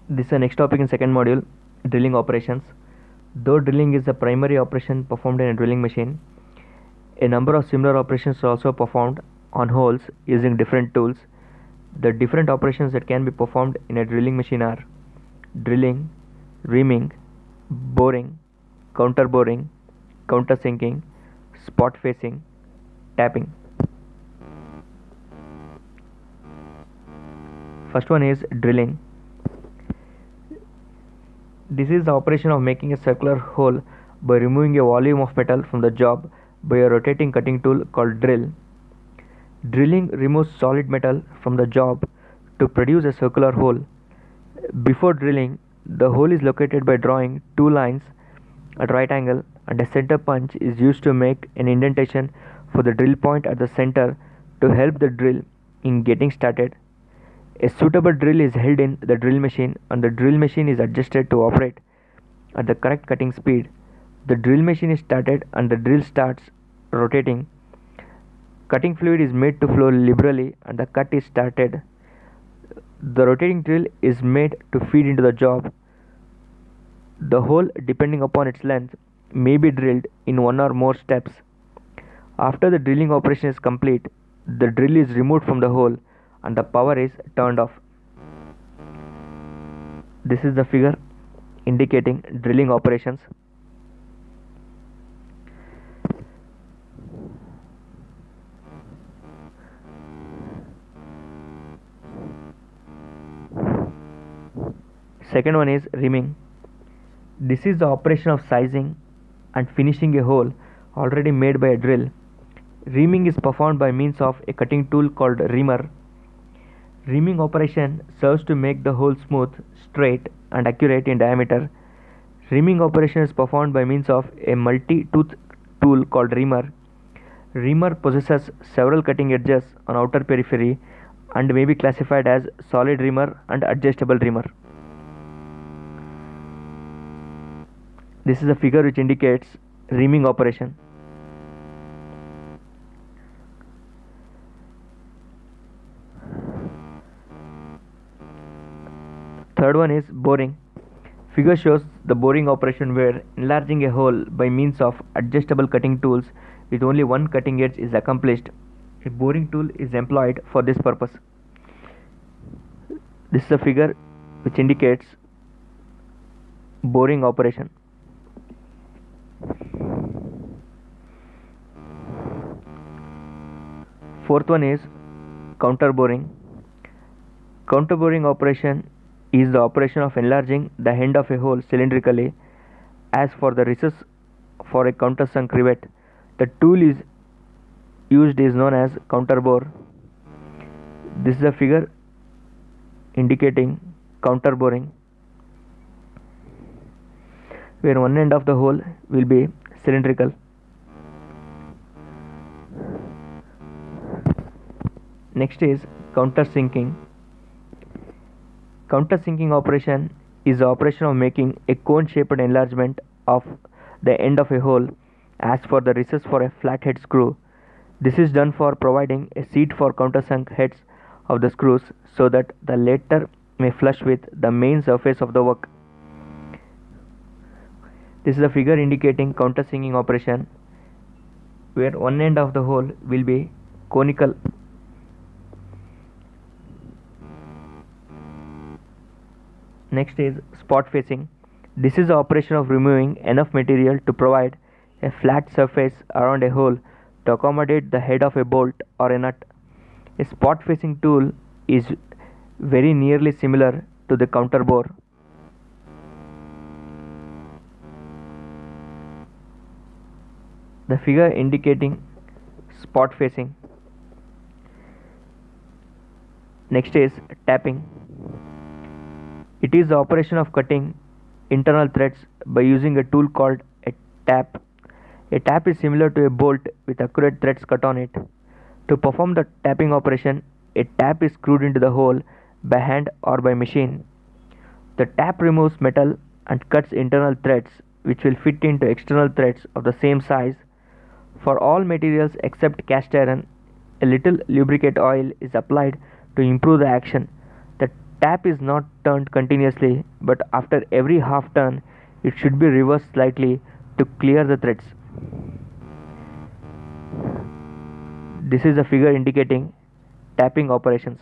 This is the next topic in second module, drilling operations. Though drilling is the primary operation performed in a drilling machine, a number of similar operations are also performed on holes using different tools. The different operations that can be performed in a drilling machine are drilling, reaming, boring, counter boring, counter sinking, spot facing, tapping. First one is drilling. This is the operation of making a circular hole by removing a volume of metal from the job by a rotating cutting tool called drill. Drilling removes solid metal from the job to produce a circular hole. Before drilling, the hole is located by drawing two lines at right angle, and a center punch is used to make an indentation for the drill point at the center to help the drill in getting started. A suitable drill is held in the drill machine, and the drill machine is adjusted to operate at the correct cutting speed. The drill machine is started and the drill starts rotating. Cutting fluid is made to flow liberally and the cut is started. The rotating drill is made to feed into the job. The hole, depending upon its length, may be drilled in one or more steps. After the drilling operation is complete, the drill is removed from the hole and the power is turned off. This is the figure indicating drilling operations. Second one is reaming. This is the operation of sizing and finishing a hole already made by a drill. Reaming is performed by means of a cutting tool called reamer. Reaming operation serves to make the hole smooth, straight and accurate in diameter. Reaming operation is performed by means of a multi-tooth tool called reamer. Reamer possesses several cutting edges on outer periphery and may be classified as solid reamer and adjustable reamer. This is a figure which indicates reaming operation. Third one is boring. Figure shows the boring operation where enlarging a hole by means of adjustable cutting tools with only one cutting edge is accomplished. A boring tool is employed for this purpose. This is a figure which indicates boring operation. Fourth one is counter boring. Counter boring operation is the operation of enlarging the end of a hole cylindrically as for the recess for a countersunk rivet. The tool is used is known as counter bore. This is a figure indicating counter boring, where one end of the hole will be cylindrical. Next is counter sinking. Counter sinking operation is the operation of making a cone shaped enlargement of the end of a hole as for the recess for a flathead screw. This is done for providing a seat for countersunk heads of the screws so that the latter may flush with the main surface of the work. This is a figure indicating counter sinking operation where one end of the hole will be conical. Next is spot facing. This is the operation of removing enough material to provide a flat surface around a hole to accommodate the head of a bolt or a nut. A spot facing tool is very nearly similar to the counter bore. The figure indicating spot facing. Next is tapping. It is the operation of cutting internal threads by using a tool called a tap. A tap is similar to a bolt with accurate threads cut on it. To perform the tapping operation, a tap is screwed into the hole by hand or by machine. The tap removes metal and cuts internal threads which will fit into external threads of the same size. For all materials except cast iron, a little lubricant oil is applied to improve the action. The tap is not turned continuously, but after every half turn, it should be reversed slightly to clear the threads. This is a figure indicating tapping operations.